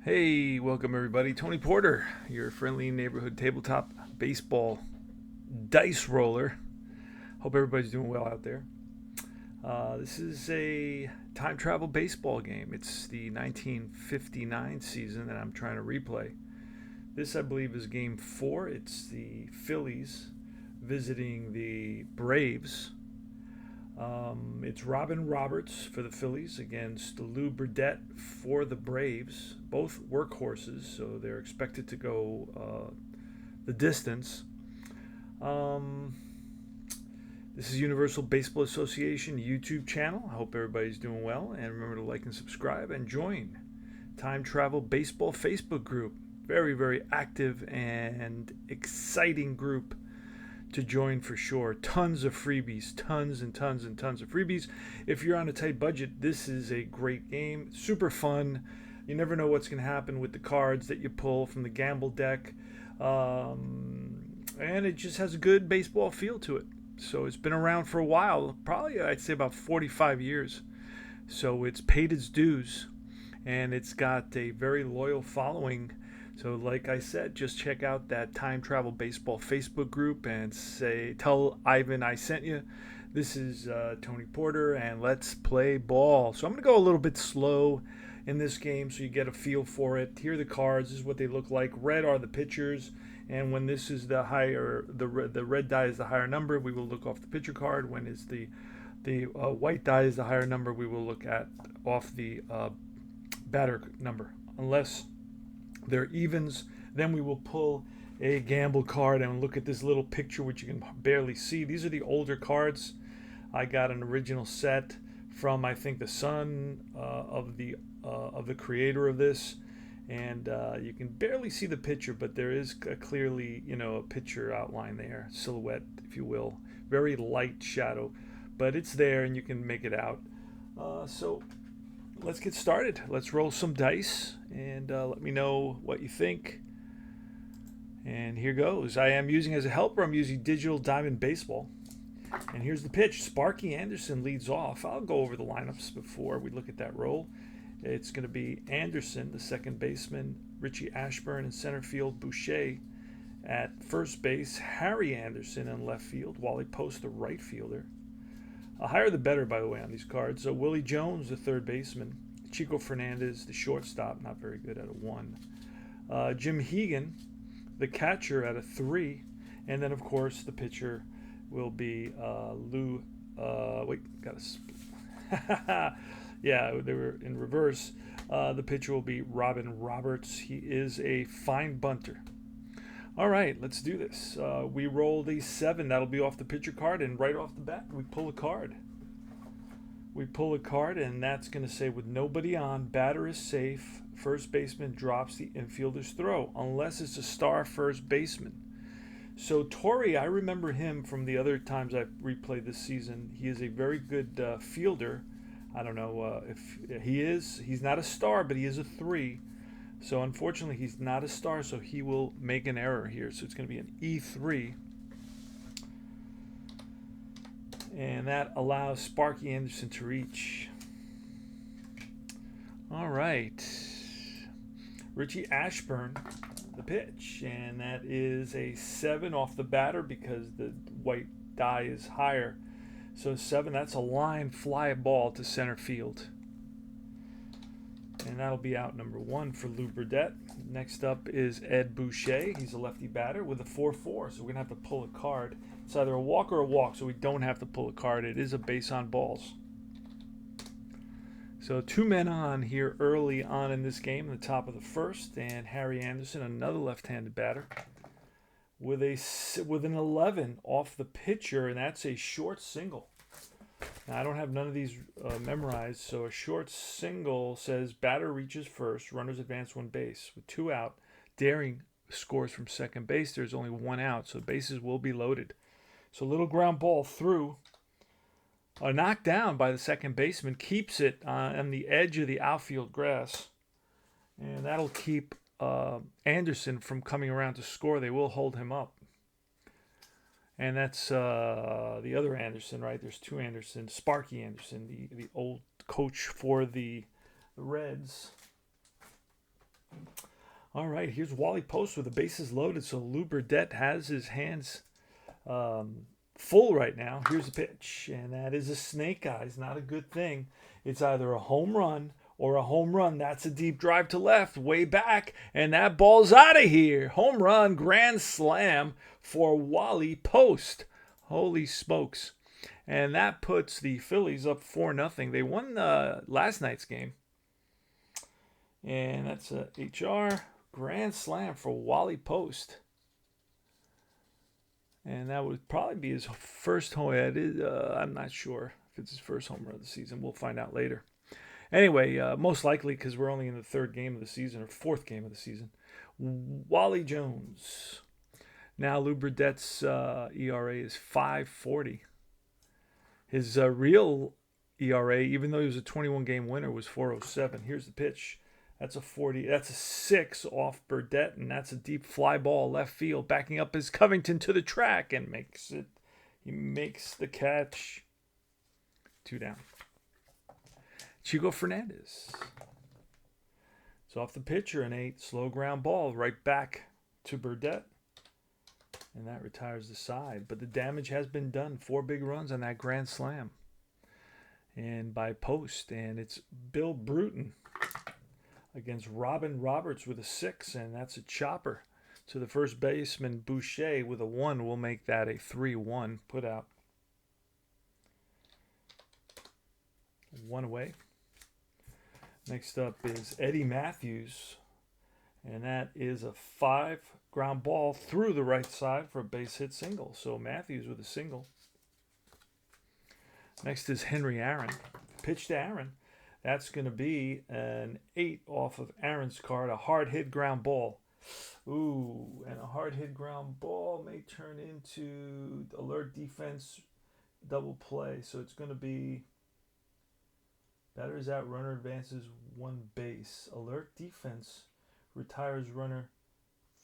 Hey, welcome everybody. Tony Porter, your friendly neighborhood tabletop baseball dice roller. Hope everybody's doing well out there. This is a time travel baseball game. It's the 1959 season that I'm trying to replay. This, I believe, is game four. It's the Phillies visiting the Braves. It's Robin Roberts for the Phillies against Lou Burdett for the Braves. Both workhorses, so they're expected to go the distance. Um, this is Universal Baseball Association YouTube channel. I hope everybody's doing well, and remember to like and subscribe and join Time Travel Baseball Facebook group. Very, very active and exciting group to join for sure. Tons of freebies, tons and tons and tons of freebies. If you're on a tight budget, this is a great game. Super fun. You never know what's going to happen with the cards that you pull from the gamble deck. And it just has a good baseball feel to it. So it's been around for a while, probably I'd say about 45 years. So it's paid its dues, and it's got a very loyal following. So, like I said, just check out that Time Travel Baseball Facebook group and tell Ivan I sent you. This is Tony Porter, and let's play ball. So I'm going to go a little bit slow in this game so you get a feel for it. Here are the cards. This is what they look like. Red are the pitchers, and when this is the higher, the red die is the higher number, we will look off the pitcher card. When it's the white die is the higher number, we will look at off the batter number. Unless they're evens, then we will pull a gamble card and look at this little picture which you can barely see. These are the older cards. I got an original set from, I think, the son of the creator of this, and you can barely see the picture, but there is clearly, a picture outline there, silhouette, if you will, very light shadow, but it's there and you can make it out. So let's get started. Let's roll some dice and let me know what you think. And here goes. I am using as a helper, I'm using Digital Diamond Baseball. And here's the pitch. Sparky Anderson leads off. I'll go over the lineups before we look at that roll. It's going to be Anderson, the second baseman, Richie Ashburn in center field, Boucher at first base, Harry Anderson in left field, Wally Post, the right fielder. Higher the better, by the way, on these cards. So Willie Jones, the third baseman, Chico Fernandez, the shortstop, not very good at a 1. Jim Hegan, the catcher, at a 3. And then, of course, the pitcher will be Lou. Yeah, they were in reverse. The pitcher will be Robin Roberts. He is a fine bunter. All right, let's do this. We rolled a 7. That'll be off the pitcher card, and right off the bat, we pull a card. We pull a card, and that's going to say, with nobody on, batter is safe. First baseman drops the infielder's throw, unless it's a star first baseman. So Torrey, I remember him from the other times I've replayed this season. He is a very good fielder. I don't know if he is. He's not a star, but he is a 3. So unfortunately, he's not a star, so he will make an error here. So it's going to be an E3. And that allows Sparky Anderson to reach. All right. Richie Ashburn, the pitch. And that is a 7 off the batter because the white die is higher. So 7, that's a line fly ball to center field. And that'll be out number 1 for Lou Burdett. Next up is Ed Boucher. He's a lefty batter with a 4-4. So we're going to have to pull a card. It's either a walk or a walk, so we don't have to pull a card. It is a base on balls. So 2 men on here early on in this game, in the top of the first. And Harry Anderson, another left-handed batter, with an 11 off the pitcher, and that's a short single. Now, I don't have none of these memorized, so a short single says batter reaches first, runners advance 1 base. With 2 out, Daring scores from second base. There's only 1 out, so bases will be loaded. So little ground ball through. A knockdown by the second baseman keeps it on the edge of the outfield grass. And that'll keep Anderson from coming around to score. They will hold him up. And that's the other Anderson, right? There's 2 Andersons. Sparky Anderson, the old coach for the Reds. All right, here's Wally Post with the bases loaded. So Lou Burdett has his hands full right now. Here's the pitch, and that is a snake eyes. Not a good thing. It's either a home run or a home run. That's a deep drive to left, way back, and that ball's out of here. Home run, grand slam for Wally Post. Holy smokes. And that puts the Phillies up 4-0. They won last night's game. And that's a HR grand slam for Wally Post. And that would probably be his first home. I'm not sure if it's his first home run of the season. We'll find out later. Anyway, most likely because we're only in the third game of the season or fourth game of the season. Wally Jones. Now Lou Burdett's ERA is 5.40. His real ERA, even though he was a 21-game winner, was 4.07. Here's the pitch. That's a 40. That's a 6 off Burdett, and that's a deep fly ball left field. Backing up is Covington to the track and makes it. He makes the catch. 2 down. Chico Fernandez. It's off the pitcher, an 8 slow ground ball right back to Burdett, and that retires the side. But the damage has been done. 4 big runs on that grand slam, and by Post, and it's Bill Bruton against Robin Roberts with a 6, and that's a chopper to the first baseman. Boucher with a 1 will make that a 3-1 put out. 1 away. Next up is Eddie Matthews, and that is a 5 ground ball through the right side for a base hit single. So Matthews with a single. Next is Henry Aaron. Pitch to Aaron. That's going to be an 8 off of Aaron's card, a hard hit ground ball. Ooh, and a hard hit ground ball may turn into alert defense double play. So it's going to be batter is out, runner advances 1 base. Alert defense retires runner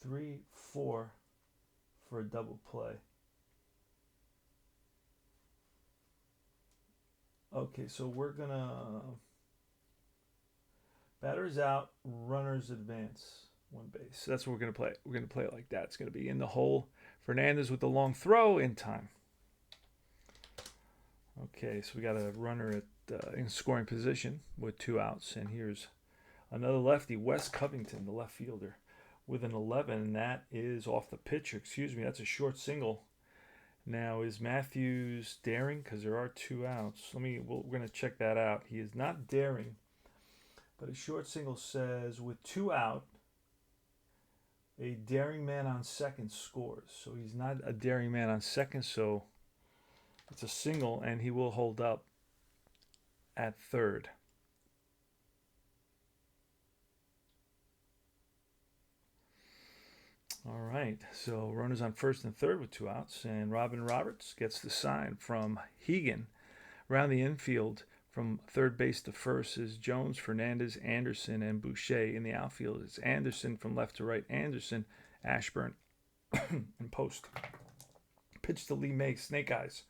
3-4 for a double play. Okay, so we're going to batters out, runners advance 1 base. So that's what we're going to play. We're going to play it like that. It's going to be in the hole. Fernandez with the long throw in time. Okay, so we got a runner at in scoring position with 2 outs. And here's another lefty, Wes Covington, the left fielder, with an 11. And that is off the pitcher. Excuse me, that's a short single. Now, is Matthews daring? Because there are 2 outs. We're going to check that out. He is not daring. But a short single says, with 2 out, a daring man on second scores. So he's not a daring man on second, so it's a single, and he will hold up at third. All right, so runners on first and third with 2 outs, and Robin Roberts gets the sign from Hegan. Around the infield, from third base to first, is Jones, Fernandez, Anderson, and Boucher. In the outfield, it's Anderson from left to right, Anderson, Ashburn, and Post. Pitch to Lee May, snake eyes.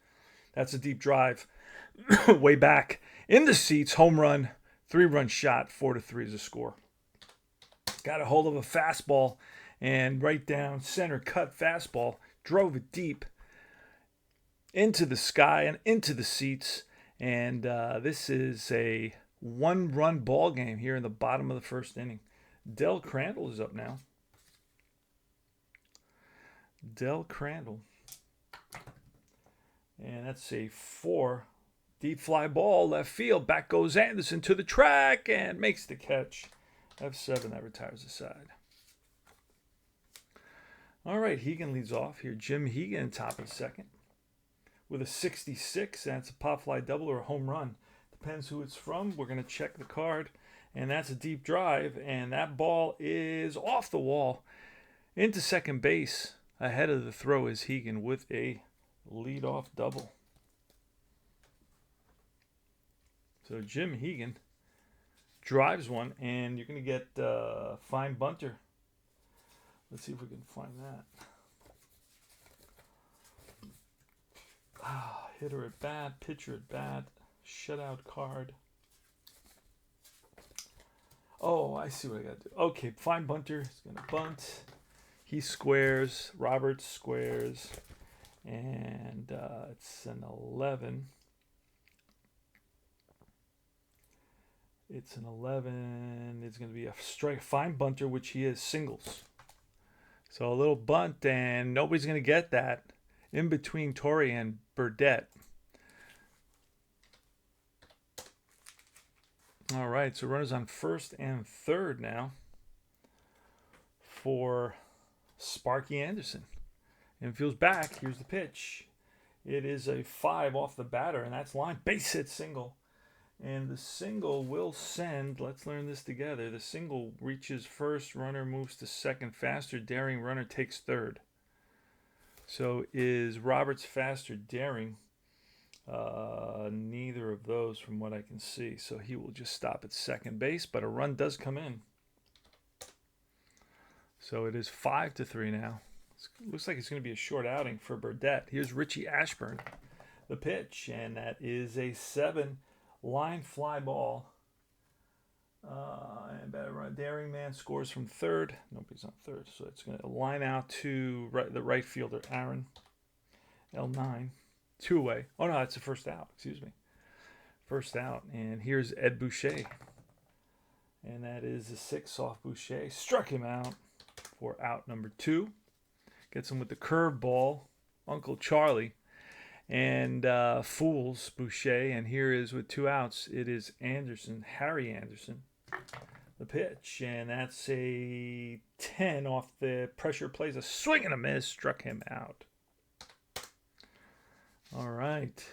That's a deep drive. Way back in the seats, home run, 3-run shot, 4-3 is the score. Got a hold of a fastball, and right down center cut fastball, drove it deep into the sky and into the seats. And this is a 1-run ball game here in the bottom of the first inning. Del Crandall is up now. Del Crandall. And that's a 4. Deep fly ball, left field. Back goes Anderson to the track and makes the catch. F7, that retires the side. All right, Hegan leads off here. Jim Hegan, top of the second, with a 66. That's a pop fly double or a home run. Depends who it's from. We're going to check the card. And that's a deep drive. And that ball is off the wall into second base. Ahead of the throw is Hegan with a leadoff double. So Jim Hegan drives one, and you're going to get fine bunter. Let's see if we can find that. Hitter at bat, pitcher at bat, shutout card. Oh, I see what I got to do. Okay, fine bunter. He's going to bunt. He squares. Roberts squares. And it's an 11. It's an 11. It's going to be a strike fine bunter, which he is singles. So a little bunt, and nobody's going to get that in between Torrey and Burdette. All right, so runners on first and third now for Sparky Anderson. Infield's back. Here's the pitch. It is a 5 off the batter, and that's line. Base hit single. And the single will send, let's learn this together. The single reaches first, runner moves to second faster, daring runner takes third. So is Roberts faster, daring? Neither of those from what I can see. So he will just stop at second base, but a run does come in. So it is 5-3 now. Looks like it's going to be a short outing for Burdette. Here's Richie Ashburn, the pitch, and that is a 7 line fly ball. And better run. Daring man scores from third. Nobody's on third, so it's going to line out to the right fielder, Aaron. L9. 2 away. Oh, no, that's the first out. Excuse me. First out. And here's Ed Boucher. And that is a 6 off Boucher. Struck him out for out number 2. Gets him with the curveball, Uncle Charlie, and fools Boucher. And here is with 2 outs. It is Anderson, Harry Anderson, the pitch, and that's a 10 off the pressure. Plays a swing and a miss, struck him out. All right,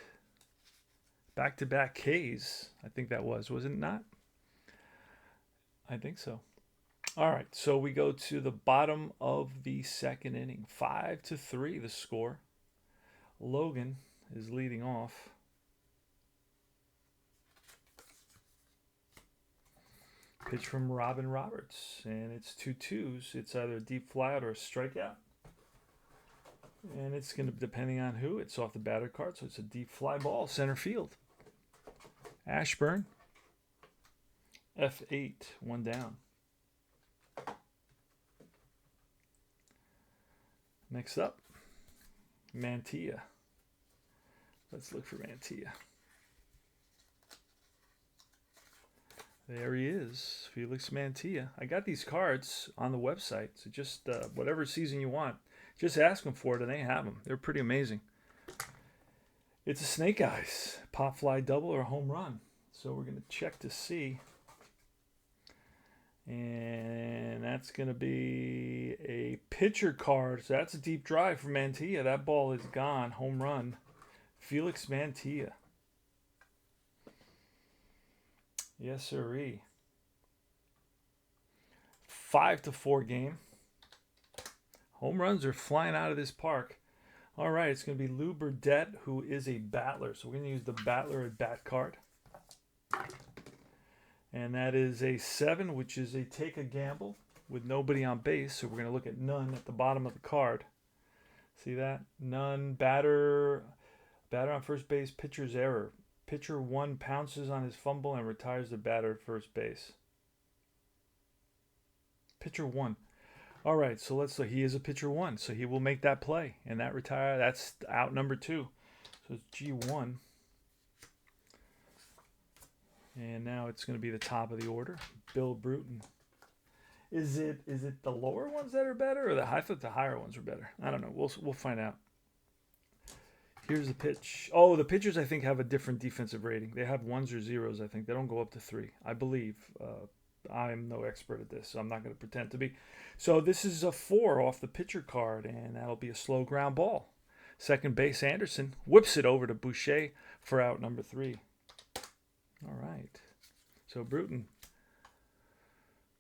back-to-back Ks. I think that was it not? I think so. All right, so we go to the bottom of the second inning. 5-3 the score. Logan is leading off. Pitch from Robin Roberts, and it's 2-2s. It's either a deep fly out or a strikeout. And it's going to, depending on who, it's off the batter card, so it's a deep fly ball, center field. Ashburn, F8, 1 down. Next up, Mantilla. Let's look for Mantilla. There he is, Felix Mantilla. I got these cards on the website, so just whatever season you want, just ask them for it and they have them. They're pretty amazing. It's a snake eyes, pop fly double or home run. So we're going to check to see. And that's going to be a pitcher card. So that's a deep drive for Mantilla. That ball is gone. Home run. Felix Mantilla. Yes, sirree. 5-4 game. Home runs are flying out of this park. All right, it's going to be Lou Burdette, who is a battler. So we're going to use the battler at bat card. And that is a 7, which is a take a gamble with nobody on base. So we're going to look at none at the bottom of the card. See that? None. Batter on first base. Pitcher's error. Pitcher 1 pounces on his fumble and retires the batter at first base. Pitcher 1. All right, so let's look. He is a pitcher 1, so he will make that play. And that's out number 2. So it's G1. And now it's going to be the top of the order. Bill Bruton. Is it the lower ones that are better, or I thought the higher ones were better? I don't know. We'll find out. Here's the pitch. Oh, the pitchers I think have a different defensive rating. They have 1s or 0s. I think they don't go up to 3. I believe. I'm no expert at this, so I'm not going to pretend to be. So this is a 4 off the pitcher card, and that'll be a slow ground ball. Second base Anderson whips it over to Boucher for out number 3. All right. So Bruton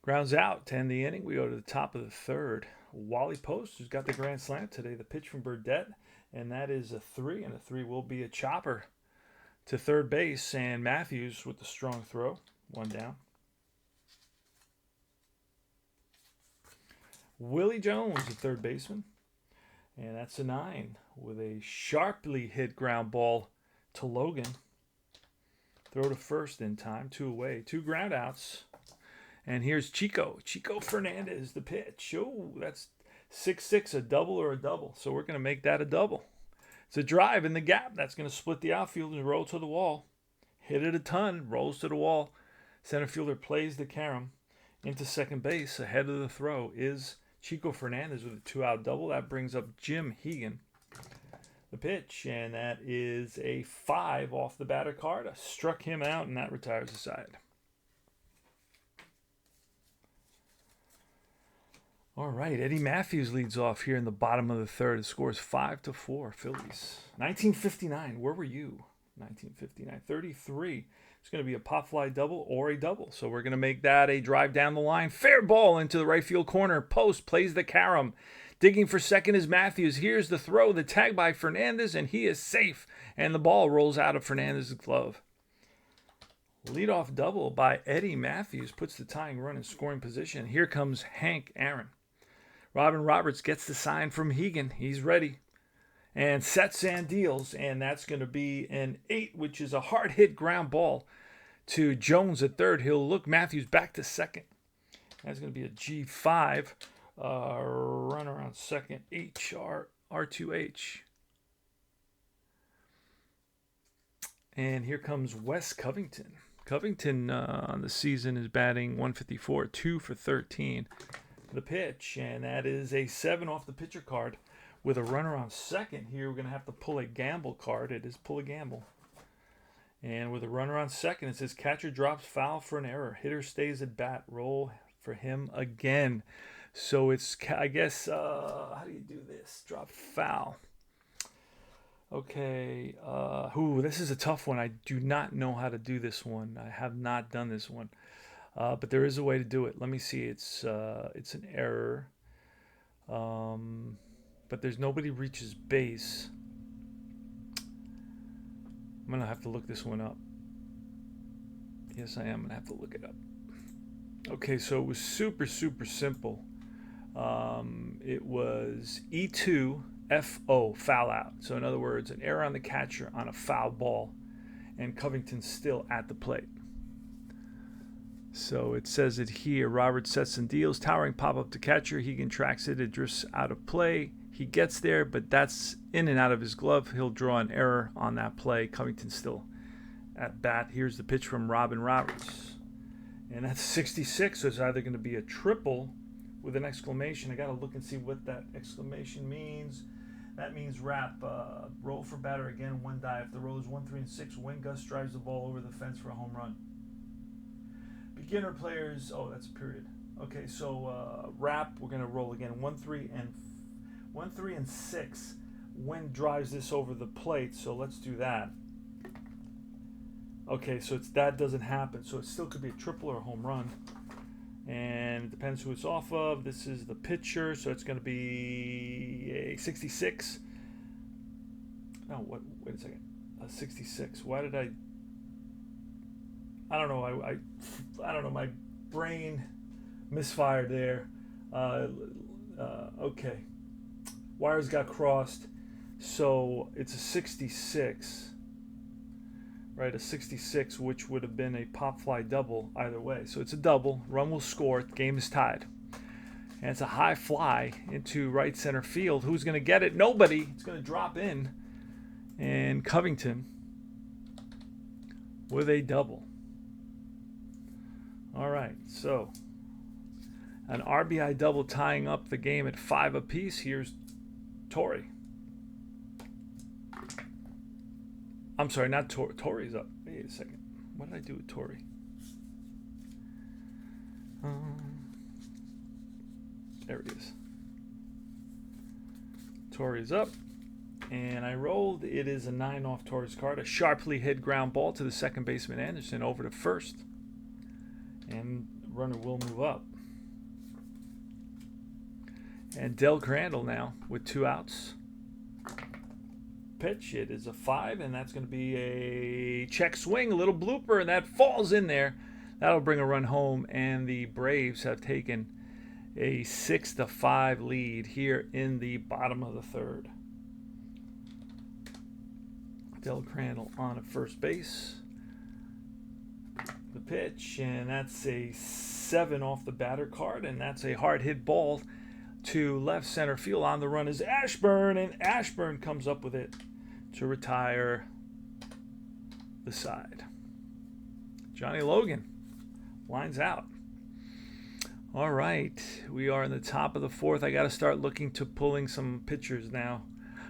grounds out to end the inning. We go to the top of the third. Wally Post, who's got the grand slam today. The pitch from Burdette, and that is a 3, and a 3 will be a chopper to third base. And Matthews with the strong throw. 1 down. Willie Jones, the third baseman. And that's a 9 with a sharply hit ground ball to Logan. Throw to first in time, 2 away, 2 ground outs. And here's Chico Fernandez, the pitch. Oh, that's 6-6, a double or a double. So we're going to make that a double. It's a drive in the gap. That's going to split the outfield and roll to the wall. Hit it a ton, rolls to the wall. Center fielder plays the carom into second base. Ahead of the throw is Chico Fernandez with a 2-out double. That brings up Jim Hegan, the pitch, and that is a 5 off the batter card. I struck him out, and that retires the side. All right, Eddie Matthews leads off here in the bottom of the third. It scores 5-4, Phillies. 1959, where were you? 1959, 33. It's going to be a pop fly double or a double. So we're going to make that a drive down the line. Fair ball into the right field corner. Post plays the carom. Digging for second is Matthews. Here's the throw, the tag by Fernandez, and he is safe. And the ball rolls out of Fernandez's glove. Leadoff double by Eddie Matthews puts the tying run in scoring position. Here comes Hank Aaron. Robin Roberts gets the sign from Hegan. He's ready. And sets and deals, and that's going to be an 8, which is a hard hit ground ball to Jones at third. He'll look Matthews back to second. That's going to be a G5. Run around second. R2H. And here comes Wes Covington. Covington on the season is batting 154, 2 for 13. The pitch, and that is a 7 off the pitcher card. With a runner on second here, we're going to have to pull a gamble card. It is pull a gamble. And with a runner on second, it says catcher drops foul for an error. Hitter stays at bat. Roll for him again. So it's, I guess, how do you do this? Drop foul. Okay. This is a tough one. I do not know how to do this one. I have not done this one. But there is a way to do it. Let me see. It's an error. But there's nobody reaches base. I'm going to have to look this one up. Yes, I am going to have to look it up. Okay, so it was super, super simple. It was E2FO, foul out. So in other words, an error on the catcher on a foul ball. And Covington's still at the plate. So it says it here. Roberts sets and deals. Towering pop-up to catcher. Hegan tracks it. It drifts out of play. He gets there, but that's in and out of his glove. He'll draw an error on that play. Covington's still at bat. Here's the pitch from Robin Roberts. And that's 66, so it's either going to be a triple with an exclamation. I got to look and see what that exclamation means. That means wrap. Roll for batter again, 1 die. If the roll is 1, 3, and 6, Wayne Gus drives the ball over the fence for a home run. Beginner players, that's a period. Okay, so wrap, we're going to roll again, 1, 3, and 6. Wynn drives this over the plate, so let's do that. Okay, so that doesn't happen. So it still could be a triple or a home run. And it depends who it's off of. This is the pitcher, so it's going to be a 66. No, wait a second. A 66. Why did I don't know. I don't know. My brain misfired there. Okay. Wires got crossed. So it's a 66. Right, a 66, which would have been a pop fly double either way. So it's a double. Run will score. Game is tied. And it's a high fly into right center field. Who's going to get it? Nobody. It's going to drop in. And Covington with a double. All right, so an RBI double tying up the game at 5 apiece. Here's Torrey. I'm sorry, not Torrey. Torrey's up. Wait a second. What did I do with Torrey? There he is. Torrey's up. And I rolled. It is a 9 off Torrey's card. A sharply hit ground ball to the second baseman Anderson over to first. And runner will move up. And Del Crandall now with 2 outs. Pitch, it is a 5, and that's going to be a check swing, a little blooper, and that falls in there. That'll bring a run home, and the Braves have taken a 6-5 lead here in the bottom of the third. Del Crandall on at first base. The pitch, and that's a 7 off the batter card, and that's a hard hit ball to left center field. On the run is Ashburn, and Ashburn comes up with it to retire the side. Johnny Logan lines out. All right, we are in the top of the fourth. I got to start looking to pulling some pitchers now.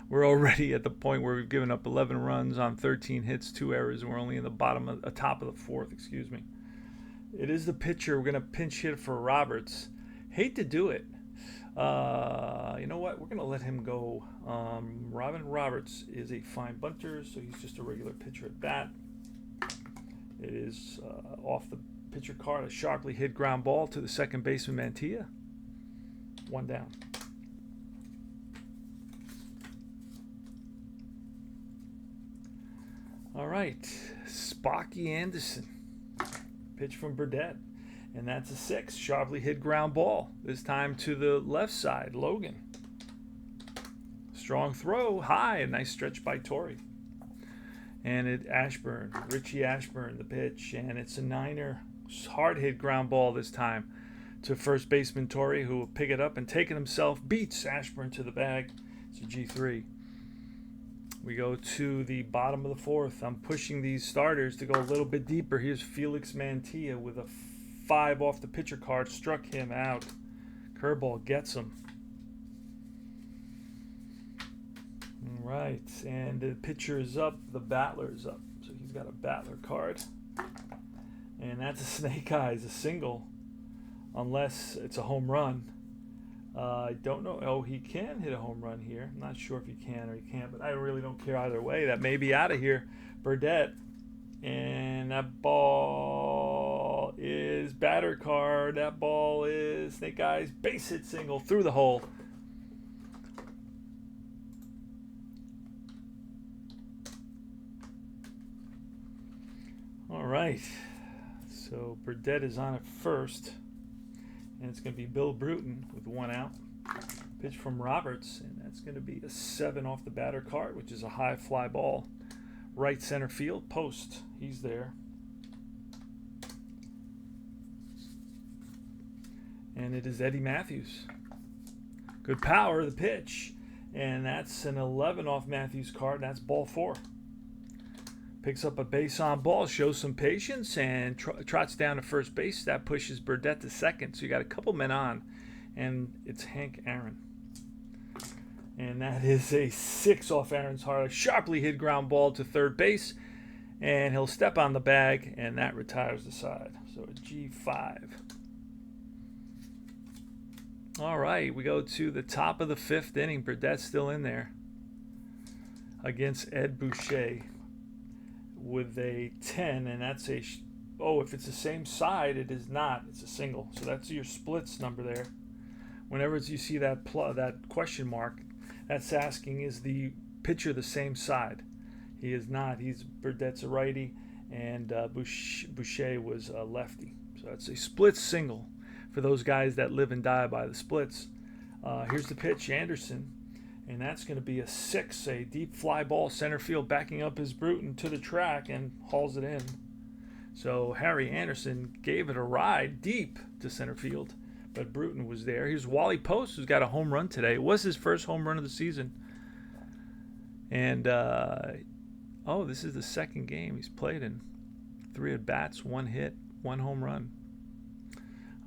We're already at the point where we've given up 11 runs on 13 hits, 2 errors, and we're only in the top of the fourth. Excuse me. It is the pitcher. We're going to pinch hit for Roberts. Hate to do it. You know what? We're going to let him go. Robin Roberts is a fine bunter, so he's just a regular pitcher at bat. It is off the pitcher card, a sharply hit ground ball to the second baseman Mantilla. 1 down. All right, Sparky Anderson. Pitch from Burdett. And that's a 6. Sharply hit ground ball. This time to the left side, Logan. Strong throw, high. A nice stretch by Torrey. And Richie Ashburn, the pitch. And it's a 9er. Hard hit ground ball this time to first baseman Torrey, who will pick it up and take it himself. Beats Ashburn to the bag. It's a G3. We go to the bottom of the fourth. I'm pushing these starters to go a little bit deeper. Here's Felix Mantilla with a 5 off the pitcher card. Struck him out. Curveball gets him. All right, and the pitcher is up. The battler is up. So he's got a battler card. And that's a snake eyes, a single, unless it's a home run. I don't know. Oh, he can hit a home run here. I'm not sure if he can or he can't, but I really don't care either way. That may be out of here. Burdett. And that ball is batter card. That ball is snake eyes, base hit single through the hole. All right. So Burdett is on at first. And it's going to be Bill Bruton with 1 out. Pitch from Roberts, and that's going to be a 7 off the batter card, which is a high fly ball. Right center field, post. He's there. And it is Eddie Matthews. Good power, the pitch. And that's an 11 off Matthews card, and that's ball 4. Picks up a base on ball, shows some patience, and trots down to first base. That pushes Burdett to second. So you got a couple men on, and it's Hank Aaron. And that is a 6 off Aaron's heart. A sharply hit ground ball to third base, and he'll step on the bag, and that retires the side. So a G5. All right, we go to the top of the 5th inning. Burdett's still in there against Ed Boucher with a 10, and that's a if it's the same side, it is not. It's a single. So that's your splits number there. Whenever you see that that question mark, that's asking, is the pitcher the same side? He is not. Burdett's a righty, and Boucher was a lefty. So that's a split single for those guys that live and die by the splits. Here's the pitch, Anderson. And that's going to be a 6, a deep fly ball center field, backing up his Bruton to the track and hauls it in. So Harry Anderson gave it a ride deep to center field, but Bruton was there. Here's Wally Post, who's got a home run today. It was his first home run of the season. And, this is the second game he's played in. 3 at-bats, 1 hit, 1 home run.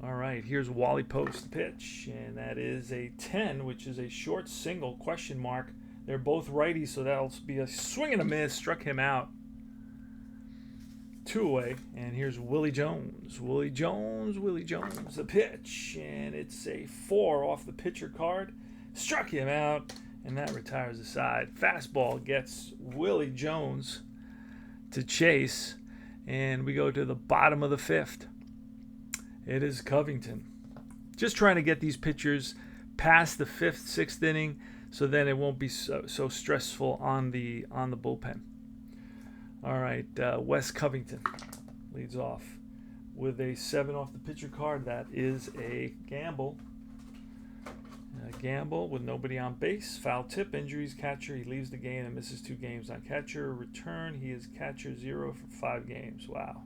All right, here's Wally Post, the pitch, and that is a 10, which is a short single, question mark. They're both righties, so that'll be a swing and a miss. Struck him out. 2 away, and here's Willie Jones. Willie Jones, the pitch, and it's a 4 off the pitcher card. Struck him out, and that retires the side. Fastball gets Willie Jones to chase, and we go to the bottom of the 5th. It is Covington. Just trying to get these pitchers past the 5th, 6th inning, so then it won't be so stressful on the bullpen. All right, Wes Covington leads off with a 7 off the pitcher card. That is a gamble. A gamble with nobody on base. Foul tip, injuries, catcher. He leaves the game and misses 2 games on catcher. Return, he is catcher 0 for 5 games. Wow.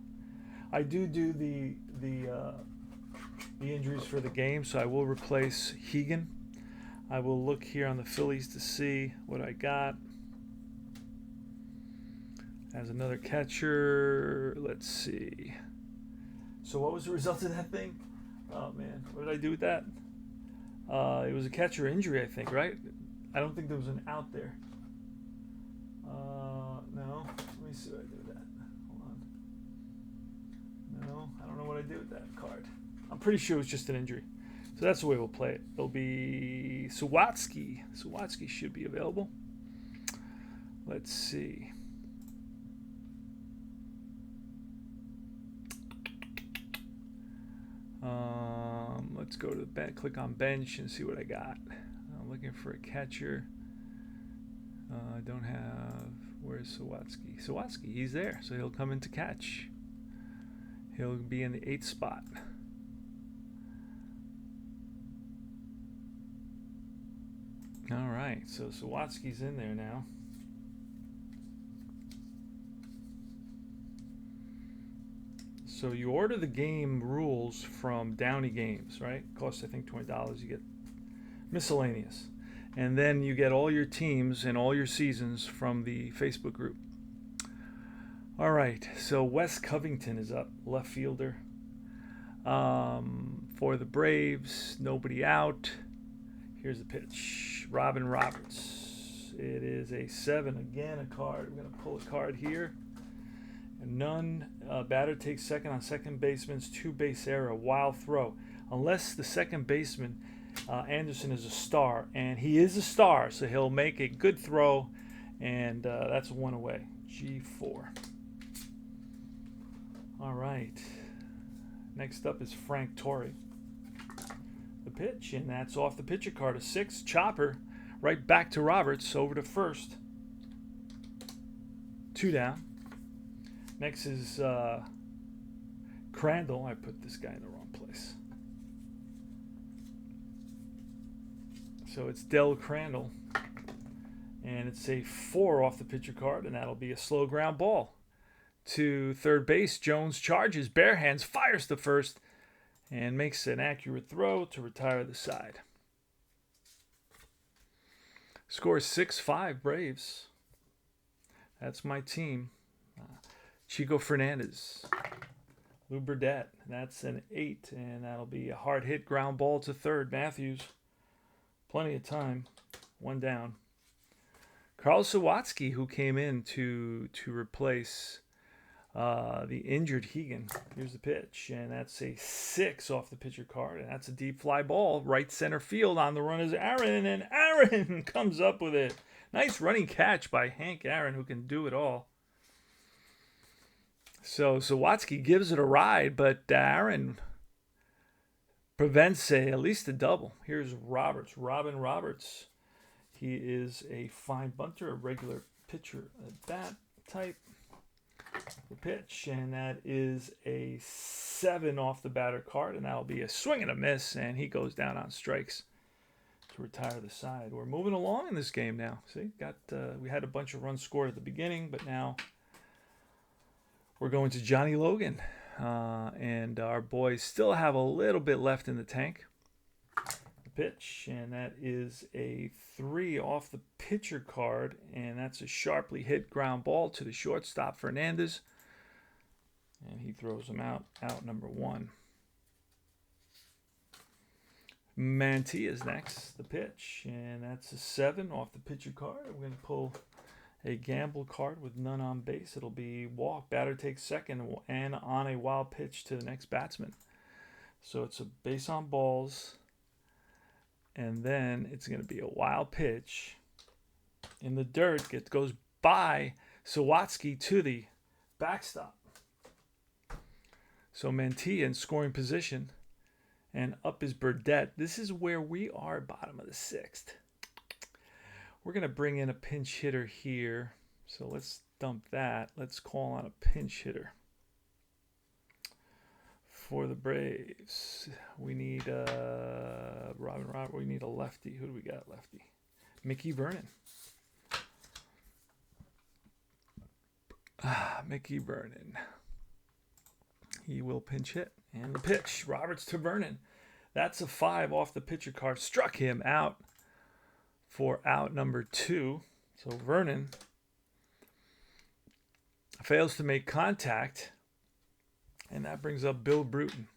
I do the injuries for the game, so I will replace Hegan. I will look here on the Phillies to see what I got. As another catcher, let's see. So what was the result of that thing? Oh man, what did I do with that? It was a catcher injury, I think, right? I don't think there was an out there. No. Let me see what I do with that. Hold on. No, I don't know what I did with that card. I'm pretty sure it was just an injury. So that's the way we'll play it. It'll be Sawatsky. Sawatsky should be available. Let's see. Let's go to the bench, click on bench and see what I got. I'm looking for a catcher. I don't have, where's Sawatsky? Sawatsky, he's there, so he'll come in to catch. He'll be in the 8th spot. All right, so Sawatsky's in there now. So you order the game rules from Downey Games, right? Costs, I think, $20. You get miscellaneous. And then you get all your teams and all your seasons from the Facebook group. All right, so Wes Covington is up, left fielder. For the Braves, nobody out. Here's the pitch. Robin Roberts. It is a 7, again, a card. We're going to pull a card here. And none. Batter takes second on second baseman's 2-base error, wild throw. Unless the second baseman, Anderson, is a star. And he is a star, so he'll make a good throw. And that's 1 away. G4. All right. Next up is Frank Torrey. The pitch, and that's off the pitcher card. A 6, chopper, right back to Roberts, over to first. 2 down. Next is Crandall. I put this guy in the wrong place. So it's Del Crandall. And it's a 4 off the pitcher card, and that'll be a slow ground ball. To third base, Jones charges, bare hands, fires to first, and makes an accurate throw to retire the side. Score 6-5 Braves. That's my team. Chico Fernandez, Lou Burdette, that's an 8, and that'll be a hard hit ground ball to third. Matthews, plenty of time, 1 down. Carl Sawatsky, who came in to replace the injured Hegan. Here's the pitch, and that's a 6 off the pitcher card, and that's a deep fly ball, right center field. On the run is Aaron, and Aaron comes up with it. Nice running catch by Hank Aaron, who can do it all. So Sawatsky gives it a ride, but Aaron prevents at least a double. Here's Roberts, Robin Roberts. He is a fine bunter, a regular pitcher at bat type. The pitch, and that is a 7 off the batter card, and that'll be a swing and a miss, and he goes down on strikes to retire the side. We're moving along in this game now. See, we had a bunch of runs scored at the beginning, but now we're going to Johnny Logan, and our boys still have a little bit left in the tank. The pitch, and that is a 3 off the pitcher card, and that's a sharply hit ground ball to the shortstop, Fernandez, and he throws him out number 1. Mantilla's next, the pitch, and that's a 7 off the pitcher card. We're going to pull a gamble card with none on base. It'll be walk, batter takes second, and on a wild pitch to the next batsman. So it's a base on balls, and then it's going to be a wild pitch in the dirt. It goes by Sawatsky to the backstop. So Mantilla in scoring position, and up is Burdette. This is where we are, bottom of the 6th. We're going to bring in a pinch hitter here. So let's dump that. Let's call on a pinch hitter. For the Braves, we need Robin Robert. We need a lefty. Who do we got lefty? Mickey Vernon. Mickey Vernon. He will pinch hit. And the pitch, Roberts to Vernon. That's a 5 off the pitcher card. Struck him out for out number 2. So Vernon fails to make contact. And that brings up Bill Bruton.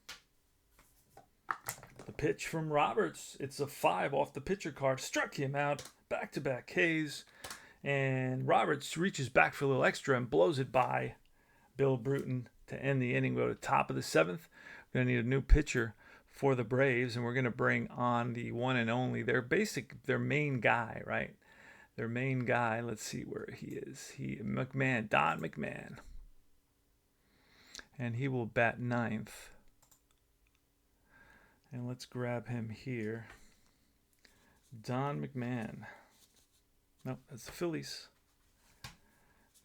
The pitch from Roberts. It's a 5 off the pitcher card. Struck him out. Back-to-back Ks. And Roberts reaches back for a little extra and blows it by Bill Bruton to end the inning. Go to top of the 7th. We're going to need a new pitcher for the Braves, and we're going to bring on the one and only, their main guy, right? Their main guy. Let's see where he is. McMahon, Don McMahon. And he will bat 9th. And let's grab him here. Don McMahon. Nope, that's the Phillies.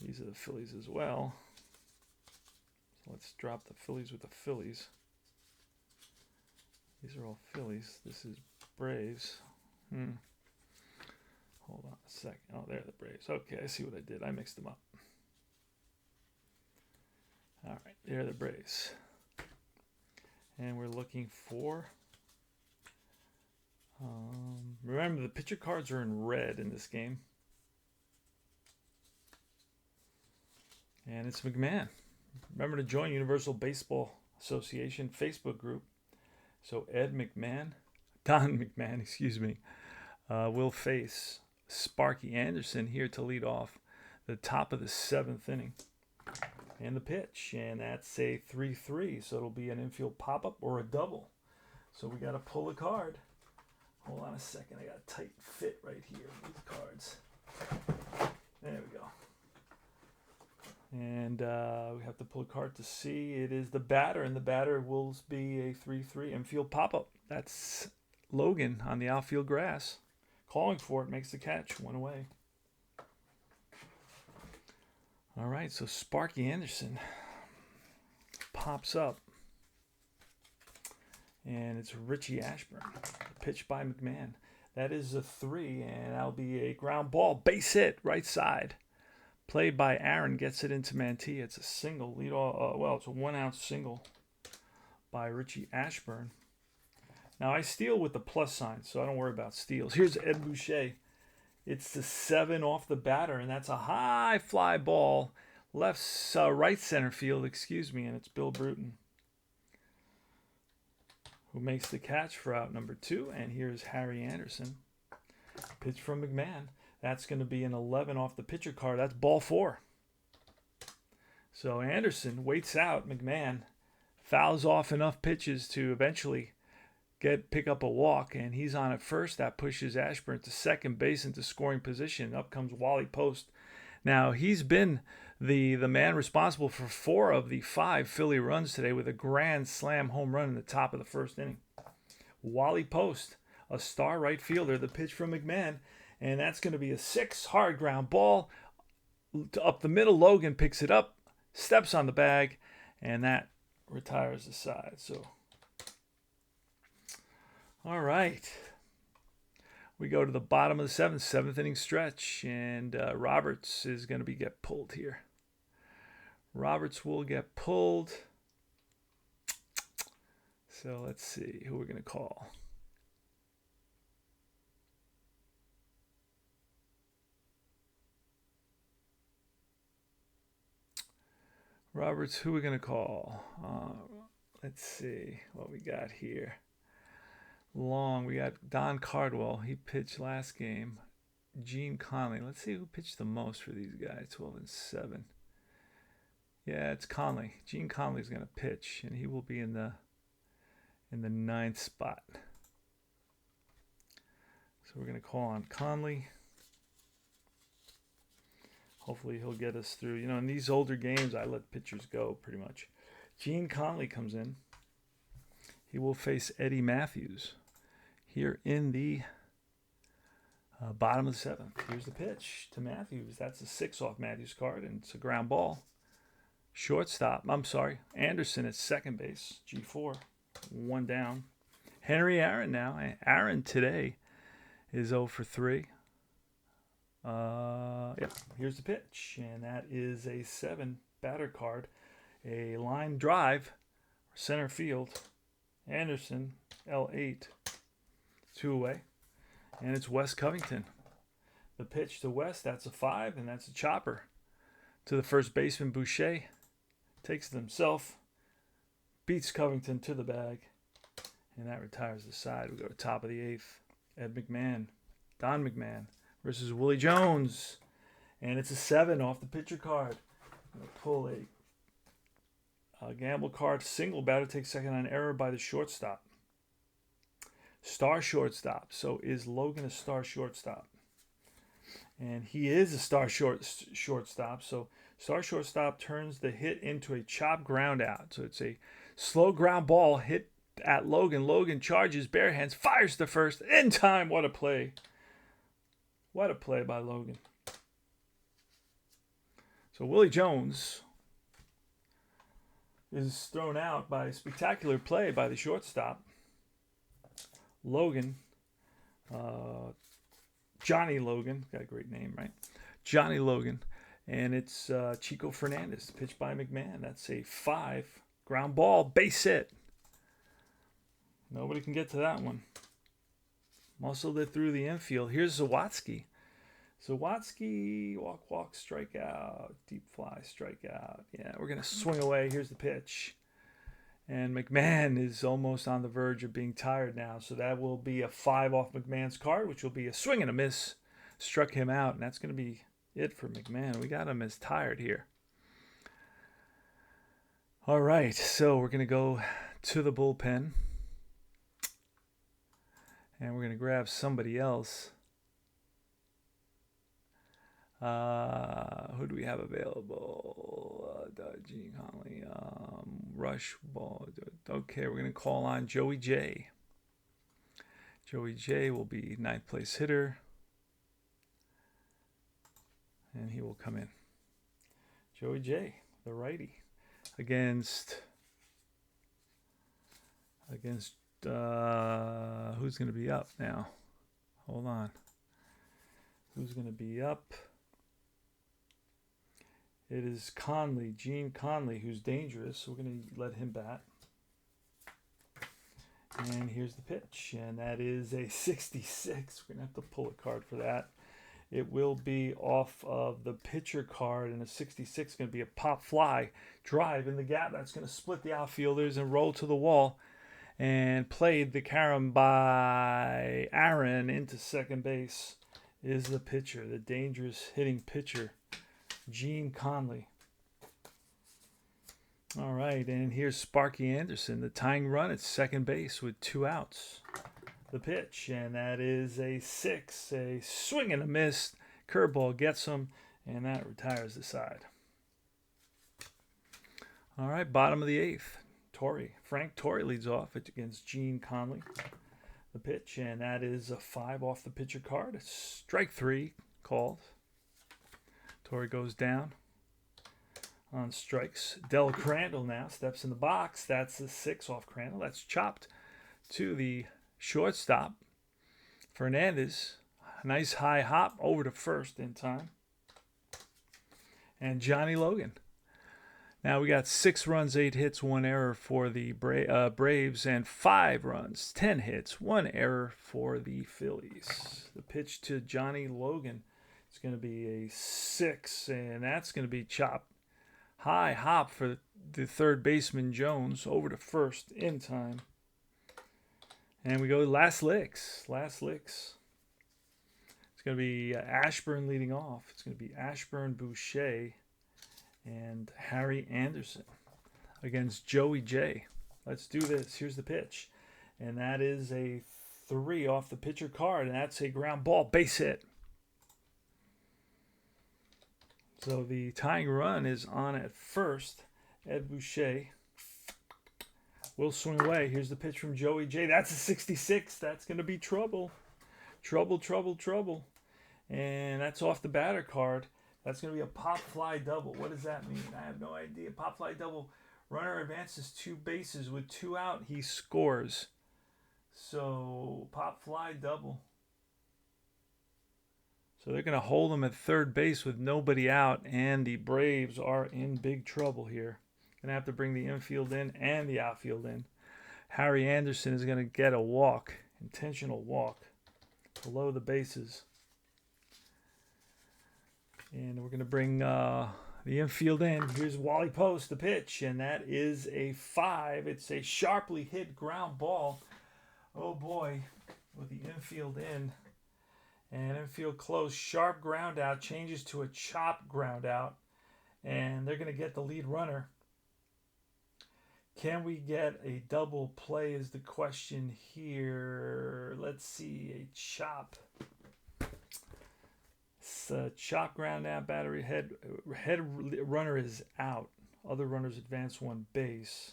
These are the Phillies as well. So let's drop the Phillies with the Phillies. These are all Phillies. This is Braves. Hold on a second. Oh, they're the Braves. Okay, I see what I did. I mixed them up. All right, they're the Braves. And we're looking for... remember, the pitcher cards are in red in this game. And it's McMahon. Remember to join Universal Baseball Association Facebook group. So Don McMahon, excuse me, will face Sparky Anderson here to lead off the top of the 7th inning. And the pitch, and that's a 3-3, so it'll be an infield pop-up or a double. So we got to pull a card. Hold on a second, I got a tight fit right here with these cards. There we go. And we have to pull a card to see. It is the batter, and the batter will be a 3-3 infield pop-up. That's Logan on the outfield grass. Calling for it, makes the catch, 1 away. All right, so Sparky Anderson pops up. And it's Richie Ashburn, pitched by McMahon. That is a 3, and that'll be a ground ball. Base hit, right side. Played by Aaron, gets it into Mantilla. It's a single. It's a 1-out single by Richie Ashburn. Now, I steal with the plus sign, so I don't worry about steals. Here's Ed Boucher. It's the 7 off the batter, and that's a high fly ball. Right center field, and it's Bill Bruton who makes the catch for out number 2. And here's Harry Anderson. Pitch from McMahon. That's going to be an 11 off the pitcher card. That's ball 4. So Anderson waits out McMahon, fouls off enough pitches to eventually pick up a walk, and he's on at first. That pushes Ashburn to second base into scoring position. Up comes Wally Post. Now, he's been the man responsible for 4 of the 5 Philly runs today with a grand slam home run in the top of the 1st inning. Wally Post, a star right fielder. The pitch from McMahon, and that's going to be a 6 hard ground ball up the middle. Logan picks it up, steps on the bag, and that retires the side. So, all right. We go to the bottom of the 7th inning stretch, and Roberts is going to get pulled here. Roberts will get pulled. So let's see who we're going to call. Roberts, who are we going to call? Let's see what we got here. We got Don Cardwell. He pitched last game. Gene Conley. Let's see who pitched the most for these guys. 12 and 7. Yeah, it's Conley. Gene Conley's going to pitch, and he will be in the 9th spot. So we're going to call on Conley. Hopefully he'll get us through. In these older games, I let pitchers go pretty much. Gene Conley comes in. He will face Eddie Matthews here in the bottom of the 7th. Here's the pitch to Matthews. That's a 6 off Matthews' card, and it's a ground ball. Anderson at second base. G4. 1 down. Henry Aaron now. Aaron today is 0 for 3. Here's the pitch, and that is a 7 batter card. A line drive Center field, Anderson, L8, 2 away. And it's Wes Covington. The pitch to Wes, that's a 5, and that's a chopper. To the first baseman, Boucher. Takes it himself. Beats Covington to the bag. And that retires the side. We go to top of the 8th. Don McMahon versus Willie Jones. And it's a 7 off the pitcher card. I'm going to pull a gamble card. Single. Batter takes second on error by the shortstop. Star shortstop. So is Logan a star shortstop? And he is a star shortstop. So star shortstop turns the hit into a chopped ground out. So it's a slow ground ball hit at Logan. Logan charges, bare hands, fires to first. In time. What a play. What a play by Logan. So Willie Jones is thrown out by a spectacular play by the shortstop. Logan, Johnny Logan, got a great name, right? Johnny Logan, and it's Chico Fernandez, pitched by McMahon. That's a 5, ground ball, base hit. Nobody can get to that one. Muscled it through the infield. Here's Zawatsky. Zawatsky, walk, strikeout, deep fly, strikeout. Yeah, we're going to swing away. Here's the pitch. And McMahon is almost on the verge of being tired now. So that will be a 5 off McMahon's card, which will be a swing and a miss. Struck him out, and that's going to be it for McMahon. We got him as tired here. All right, so we're going to go to the bullpen. And we're going to grab somebody else. Who do we have available? Gene Conley, Rush Ball. Okay, we're going to call on Joey J. Joey J will be 9th place hitter. And he will come in. Joey J, the righty, against who's going to be up now? Hold on. Who's going to be up? It is Conley, Gene Conley, who's dangerous. So we're going to let him bat. And here's the pitch. And that is a 66. We're going to have to pull a card for that. It will be off of the pitcher card. And a 66 is going to be a pop fly drive in the gap. That's going to split the outfielders and roll to the wall. And played the carom by Aaron into second base is the pitcher, the dangerous hitting pitcher, Gene Conley. All right, and here's Sparky Anderson, the tying run at second base with 2 outs. The pitch, and that is a 6, a swing and a miss. Curveball gets him, and that retires the side. All right, bottom of the 8th. Frank Torrey leads off against Gene Conley. The pitch, and that is a 5 off the pitcher card. It's strike 3 called. Torrey goes down on strikes. Del Crandall now steps in the box. That's a 6 off Crandall. That's chopped to the shortstop. Fernandez, a nice high hop over to first in time. And Johnny Logan. Now we got 6 runs, 8 hits, 1 error for the Braves, and 5 runs, 10 hits, 1 error for the Phillies. The pitch to Johnny Logan is going to be a 6, and that's going to be chopped. High hop for the third baseman Jones over to first in time. And we go last licks. It's going to be Ashburn leading off. It's going to be Ashburn, Boucher, and Harry Anderson against Joey J. Let's do this. Here's the pitch. And that is a 3 off the pitcher card, and that's a ground ball base hit. So the tying run is on at first. Ed Boucher will swing away. Here's the pitch from Joey J. That's a 66. That's going to be trouble. Trouble. And that's off the batter card. That's going to be a pop fly double. What does that mean? I have no idea. Pop fly double. Runner advances 2 bases with 2 out. He scores. So pop fly double. So they're going to hold him at third base with nobody out, and the Braves are in big trouble here. Gonna have to bring the infield in and the outfield in. Harry Anderson is gonna get a walk, intentional walk, below the bases. And we're gonna bring the infield in. Here's Wally Post, the pitch, and that is a 5. It's a sharply hit ground ball. Oh boy, with the infield in. And infield close, sharp ground out, changes to a chop ground out. And they're going to get the lead runner. Can we get a double play is the question here. Let's see, a chop. It's a chop ground out, battery head runner is out. Other runners advance one base.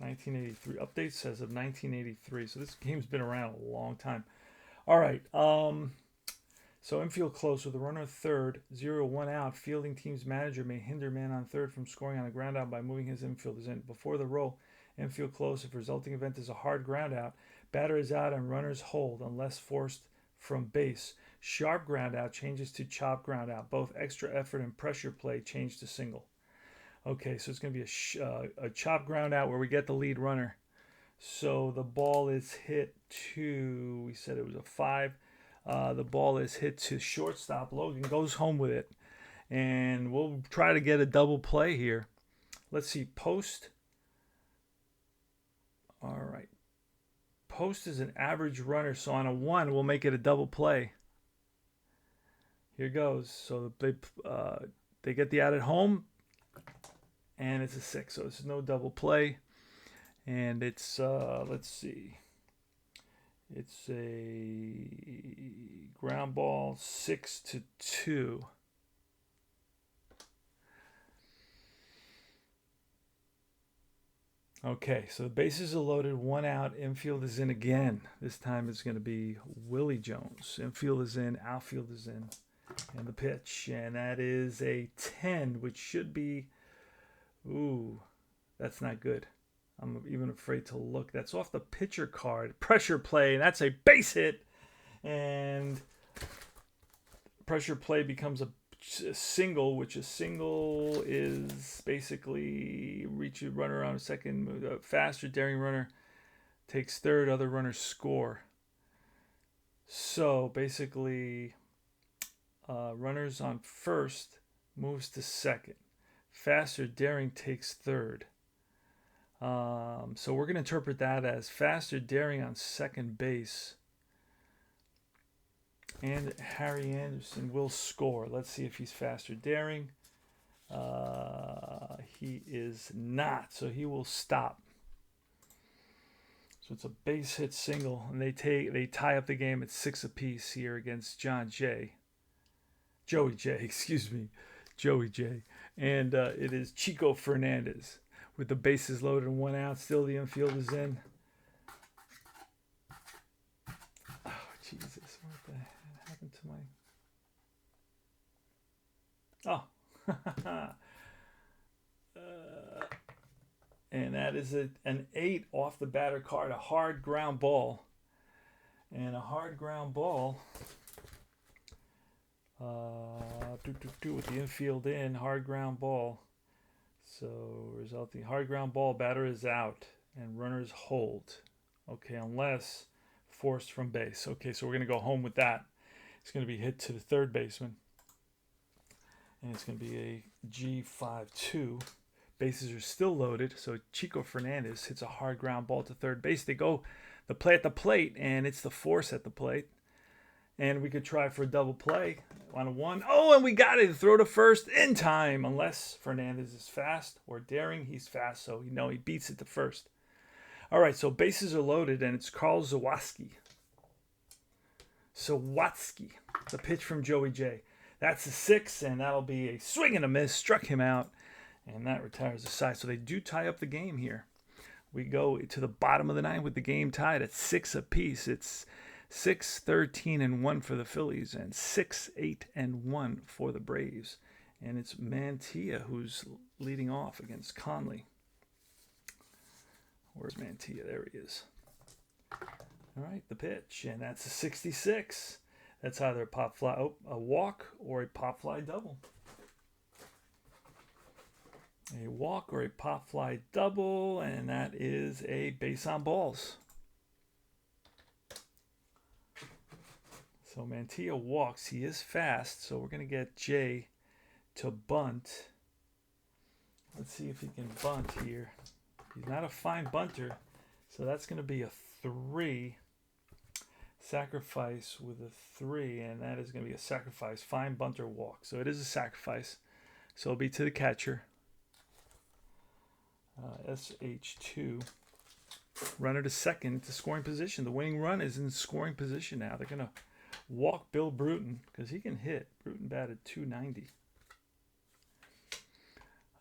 1983 update says of 1983, so this game's been around a long time. All right, so infield close with a runner third, 0-1 out. Fielding team's manager may hinder man on third from scoring on a ground out by moving his infielders in before the roll. Infield close if resulting event is a hard ground out. Batter is out and runners hold unless forced from base. Sharp ground out changes to chop ground out. Both extra effort and pressure play change to single. Okay, so it's going to be a chop ground out where we get the lead runner. So the ball is hit to, we said it was a 5. The ball is hit to shortstop. Logan goes home with it. And we'll try to get a double play here. Let's see, Post. All right. Post is an average runner, so on a 1, we'll make it a double play. Here goes. So they get the out at home. And it's a 6, so it's no double play. And it's, let's see. It's a ground ball, 6-2. Okay, so the bases are loaded, 1 out, infield is in again. This time it's going to be Willie Jones. Infield is in, outfield is in, and the pitch. And that is a 10, which should be... Ooh, that's not good. I'm even afraid to look. That's off the pitcher card. Pressure play, and that's a base hit. And pressure play becomes a single, which a single is basically reach a runner on a second, faster, daring runner takes third, other runners score. So basically, runners on first moves to second. Faster, daring takes third. So we're going to interpret that as faster, daring on second base. And Harry Anderson will score. Let's see if he's faster, daring. He is not, so he will stop. So it's a base hit single, and they tie up the game at 6 apiece here against Joey J. And it is Chico Fernandez with the bases loaded and 1 out. Still the infield is in. Oh, Jesus. What the hell happened to my... Oh. And that is an 8 off the batter card. A hard ground ball. And a hard ground ball... with the infield in, hard ground ball. So resulting hard ground ball, batter is out and runners hold. Okay, unless forced from base. Okay, so we're going to go home with that. It's going to be hit to the third baseman. And it's going to be a G5-2. Bases are still loaded, so Chico Fernandez hits a hard ground ball to third base. They go the play at the plate, and it's the force at the plate. And we could try for a double play on a 1. Oh, and we got it. Throw to first in time. Unless Fernandez is fast or daring, he's fast. So, he beats it to first. All right, so bases are loaded, and it's Carl Zawatsky. The pitch from Joey J. That's a 6, and that'll be a swing and a miss. Struck him out, and that retires the side. So they do tie up the game here. We go to the bottom of the 9th with the game tied at 6 apiece. It's 6-13-1 for the Phillies and 6-8-1 for the Braves. And it's Mantilla who's leading off against Conley. Where's Mantilla? There he is. All right, the pitch, and that's a 66. That's either a pop fly, a walk, or a pop fly double. A walk or a pop fly double, and that is a base on balls. So Mantilla walks. He is fast, so we're going to get Jay to bunt. Let's see if he can bunt here. He's not a fine bunter, so that's going to be a 3. Sacrifice with a 3, and that is going to be a sacrifice. Fine bunter walk. So it is a sacrifice. So it'll be to the catcher. SH2. Runner to second to scoring position. The winning run is in scoring position now. They're going to walk Bill Bruton because he can hit. Bruton batted .290.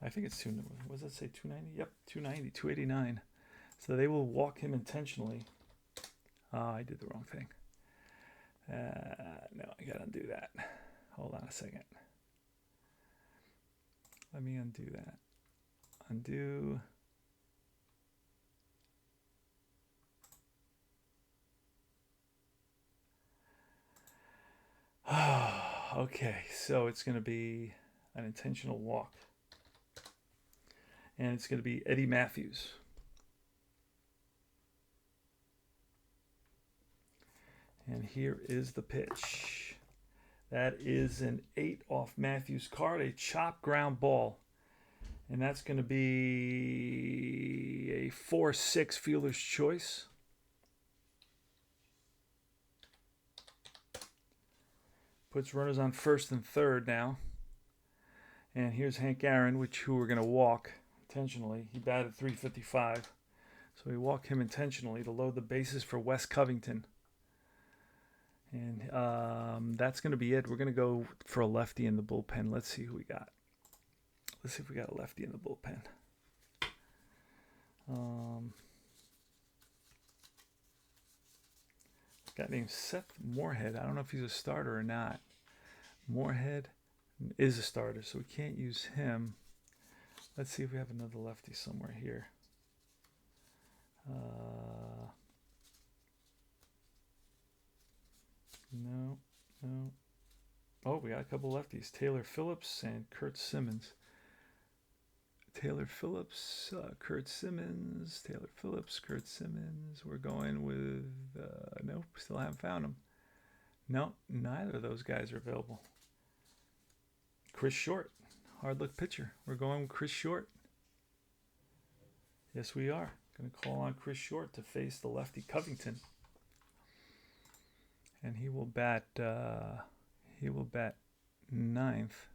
I think it's what does that say? 290? Yep, 290, 289. So they will walk him intentionally. I did the wrong thing. No, I gotta undo that. Hold on a second. Let me undo that. Undo. Okay, so it's going to be an intentional walk. And it's going to be Eddie Matthews. And here is the pitch. That is an 8 off Matthews' card, a chop ground ball. And that's going to be a 4-6 fielder's choice. Puts runners on first and third now. And here's Hank Aaron, who we're going to walk intentionally. He batted .355. So we walk him intentionally to load the bases for Wes Covington. And that's going to be it. We're going to go for a lefty in the bullpen. Let's see who we got. Let's see if we got a lefty in the bullpen. A guy named Seth Moorhead. I don't know if he's a starter or not. Moorhead is a starter, so we can't use him. Let's see if we have another lefty somewhere here. No. Oh, we got a couple lefties. Taylor Phillips and Kurt Simmons. Taylor Phillips, Kurt Simmons. Taylor Phillips, Kurt Simmons. We're going with, nope, still haven't found him. No, neither of those guys are available. Chris Short, hard luck pitcher. We're going with Chris Short. Yes, we are. Going to call on Chris Short to face the lefty Covington. And he will bat ninth.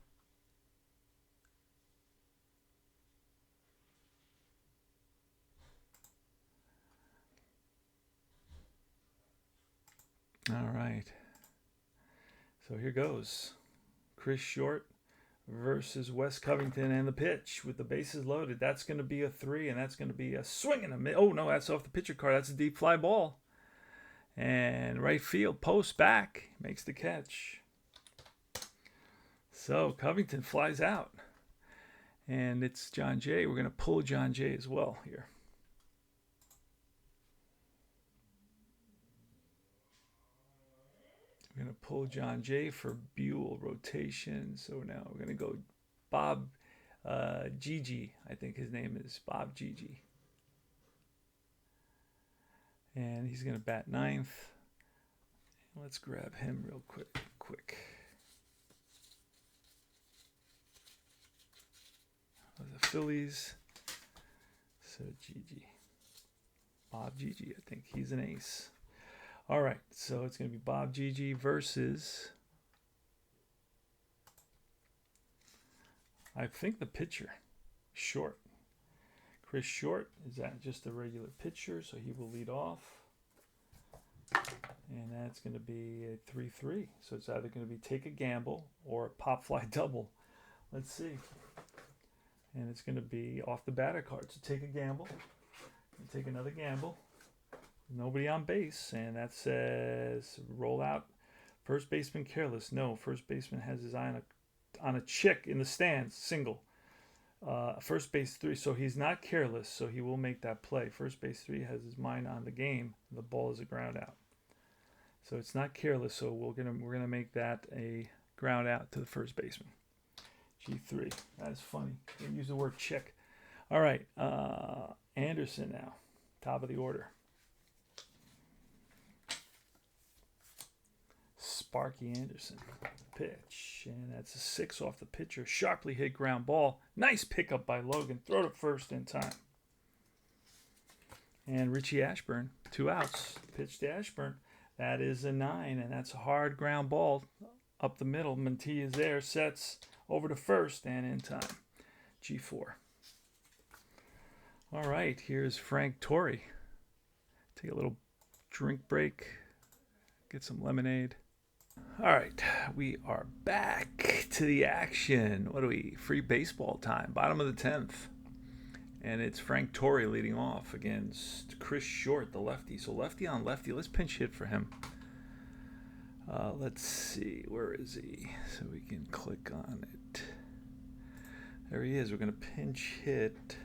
All right. So here goes. Chris Short versus Wes Covington, and the pitch with the bases loaded. That's going to be a 3, and that's going to be a swing and a miss. Oh, no, that's off the pitcher card. That's a deep fly ball. And right field, post back, makes the catch. So Covington flies out. And it's John Jay. We're going to pull John Jay as well here. We're going to pull John Jay for Buell rotation. So now we're going to go Bob Gigi. I think his name is Bob Gigi. And he's going to bat ninth. Let's grab him real quick. The Phillies. So Gigi. Bob Gigi, I think he's an ace. All right, so it's going to be Bob Gigi versus, I think, the pitcher, Short. Chris Short is that just a regular pitcher, so he will lead off. And that's going to be a 3-3. So it's either going to be take a gamble or a pop fly double. Let's see. And it's going to be off the batter card. So take a gamble. Take another gamble. Nobody on base, and that says roll out. First baseman careless. No, first baseman has his eye on a chick in the stands. Single. First base 3, so he's not careless, so he will make that play. First base 3 has his mind on the game. The ball is a ground out. So it's not careless, so we're gonna make that a ground out to the first baseman. G3. That's funny. Didn't use the word chick. All right. Anderson now. Top of the order. Sparky Anderson. Pitch. And that's a 6 off the pitcher. Sharply hit ground ball. Nice pickup by Logan. Throw to first in time. And Richie Ashburn. 2 outs. Pitch to Ashburn. That is a 9. And that's a hard ground ball up the middle. Mantilla's there. Sets over to first and in time. G4. All right. Here's Frank Torrey. Take a little drink break. Get some lemonade. All right, we are back to the action. What are we? Free baseball time. Bottom of the 10th. And it's Frank Torrey leading off against Chris Short, the lefty. So lefty on lefty. Let's pinch hit for him. Let's see. Where is he? So we can click on it. There he is. We're going to pinch hit.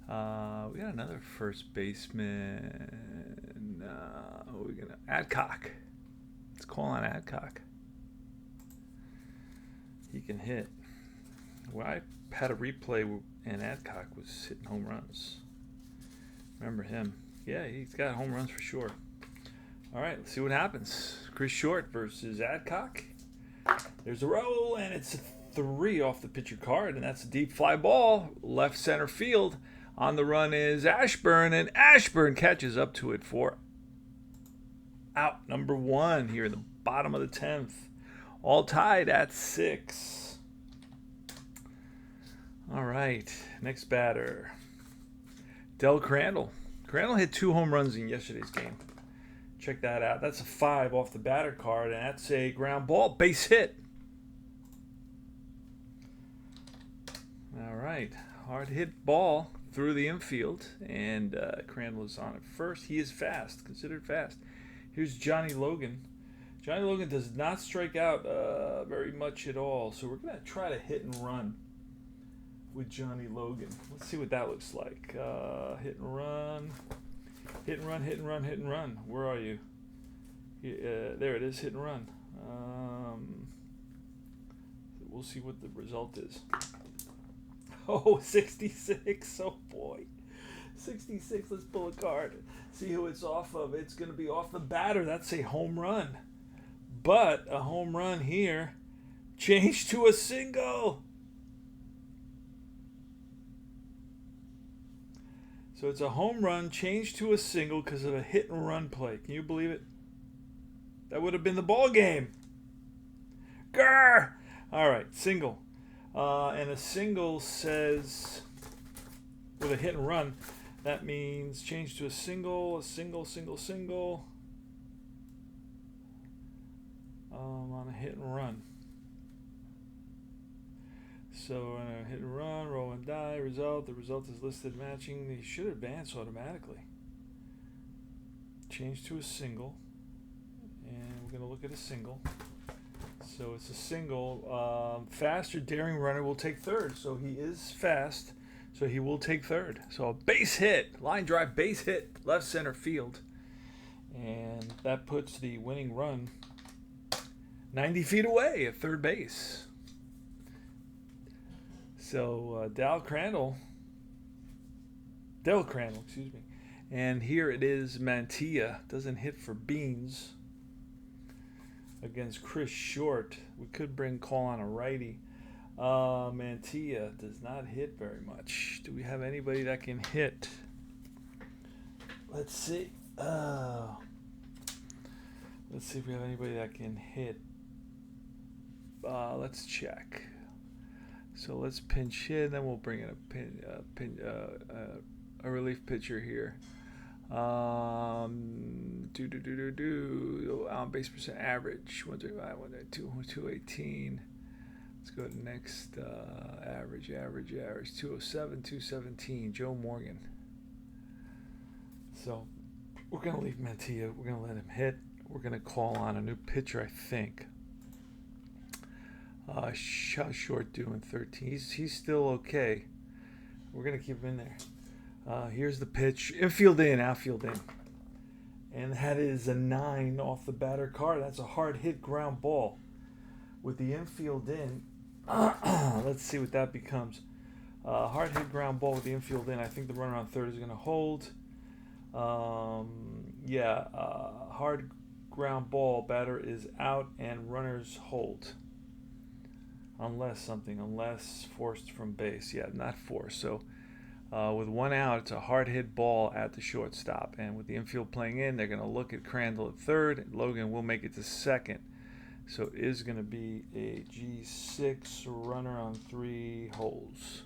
We got another first baseman. We're going to Adcock. Let's call on Adcock. He can hit. Well, I had a replay and Adcock was hitting home runs. Remember him? Yeah, he's got home runs for sure. All right, let's see what happens. Chris Short versus Adcock. There's a roll, and it's a 3 off the pitcher card, and that's a deep fly ball, left center field. On the run is Ashburn, and Ashburn catches up to it for out number 1 here in the bottom of the 10th. All tied at 6. All right, next batter. Del Crandall. Crandall hit 2 home runs in yesterday's game. Check that out. That's a 5 off the batter card, and that's a ground ball, base hit. All right, hard hit ball through the infield, and Crandall is on it first. He is fast, considered fast. Here's Johnny Logan. Johnny Logan does not strike out very much at all, so we're going to try to hit and run with Johnny Logan. Let's see what that looks like. Hit and run. Hit and run, hit and run, hit and run. Where are you? There it is, hit and run. We'll see what the result is. Oh, 66. Oh, boy. 66. Let's pull a card. See who it's off of. It's going to be off the batter. That's a home run. But a home run here changed to a single. So it's a home run changed to a single because of a hit and run play. Can you believe it? That would have been the ball game. Grr! All right, single. And a single says, with a hit and run, that means change to a single, single. On a hit and run. So hit and run, roll and die, result. The result is listed matching. They should advance automatically. Change to a single. And we're going to look at a single. So it's a single. Faster daring runner will take third. So he is fast. So he will take third. So a base hit, line drive base hit, left center field. And that puts the winning run 90 feet away at third base. So Del Crandall, excuse me. And here it is, Mantilla doesn't hit for beans against Chris Short. We could call on a righty. Mantilla does not hit very much. Do we have anybody that can hit? Let's see. Let's see if we have anybody that can hit. Let's check. So let's pinch hit, then we'll bring in a relief pitcher here. On base percent average 135, 192, 218. Let's go to next average 207, 217. Joe Morgan. So we're gonna leave Mantilla. We're gonna let him hit. We're gonna call on a new pitcher, I think. How's Short doing? 13. He's still okay. We're gonna keep him in there. Here's the pitch. Infield in, outfield in. And that is a 9 off the batter card. That's a hard hit ground ball. With the infield in, Let's see what that becomes. Hard hit ground ball with the infield in. I think the runner on third is going to hold. Yeah, hard ground ball. Batter is out and runners hold. Unless forced from base. Yeah, not forced. So with one out, it's a hard hit ball at the shortstop. And with the infield playing in, they're going to look at Crandall at third. Logan will make it to second. So it is going to be a G6 runner on three holes.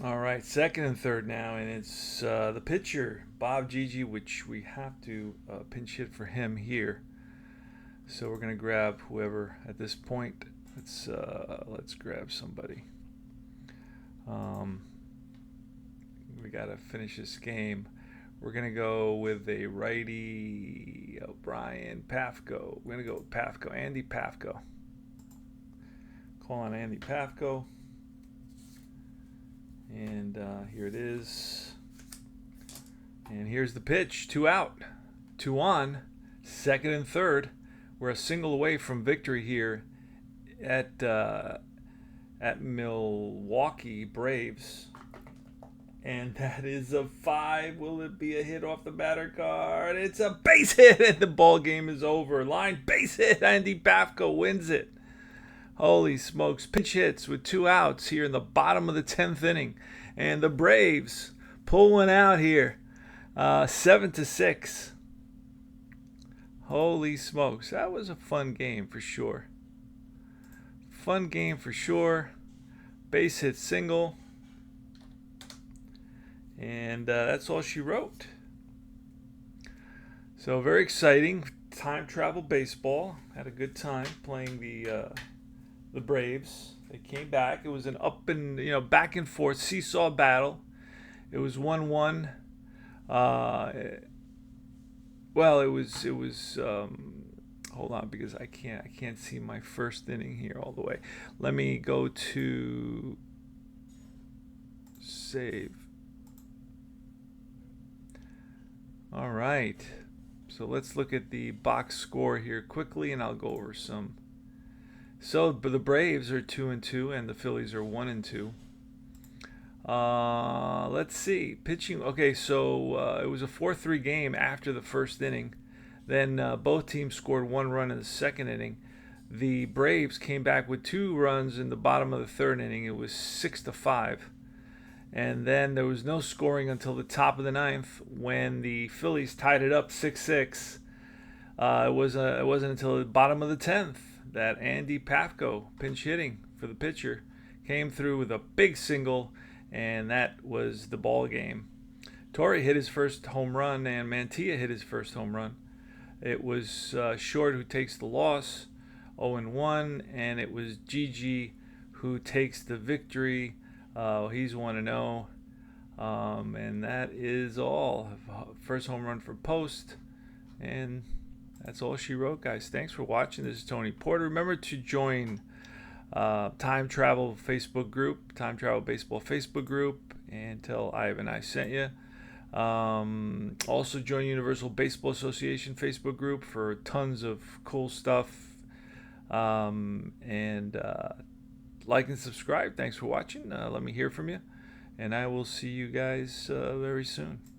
All right, second and third now, and it's the pitcher, Bob Gigi, which we have to pinch hit for him here. So we're going to grab whoever at this point. Let's grab somebody. We got to finish this game. We're going to go with a righty, O'Brien, Pafko. We're going to go with Pafko, Andy Pafko. Call on Andy Pafko. And here it is. And here's the pitch. 2 out, 2 on, second and third. We're a single away from victory here at Milwaukee Braves. And that is a 5. Will it be a hit off the batter card? It's a base hit, and the ball game is over. Line base hit. Andy Pafko wins it. Holy smokes. Pinch hits with 2 outs here in the bottom of the 10th inning. And the Braves pull one out here. 7-6. Holy smokes. That was a fun game for sure. Fun game for sure. Base hit single. And that's all she wrote. So very exciting. Time travel baseball. Had a good time playing the Braves. They came back. It was an up and back and forth seesaw battle. It was 1-1. Well, it was. Hold on, because I can't see my first inning here all the way. Let me go to save. All right. So let's look at the box score here quickly, and I'll go over some. So the Braves are 2-2, and the Phillies are 1-2. Let's see. Pitching. Okay, so it was a 4-3 game after the first inning. Then both teams scored 1 run in the second inning. The Braves came back with 2 runs in the bottom of the third inning. It was 6-5. And then there was no scoring until the top of the 9th when the Phillies tied it up 6-6. It wasn't until the bottom of the 10th that Andy Pafko, pinch hitting for the pitcher, came through with a big single, and that was the ball game. Torrey hit his first home run, and Mantilla hit his first home run. It was Short who takes the loss, 0-1, and it was Gigi who takes the victory. He's 1-0, and that is all. First home run for Post, and that's all she wrote, guys. Thanks for watching. This is Tony Porter. Remember to join Time Travel Facebook group, Time Travel Baseball Facebook group, and tell Ivan I sent you. Also join Universal Baseball Association Facebook group for tons of cool stuff. And like and subscribe. Thanks for watching. Let me hear from you, and I will see you guys very soon.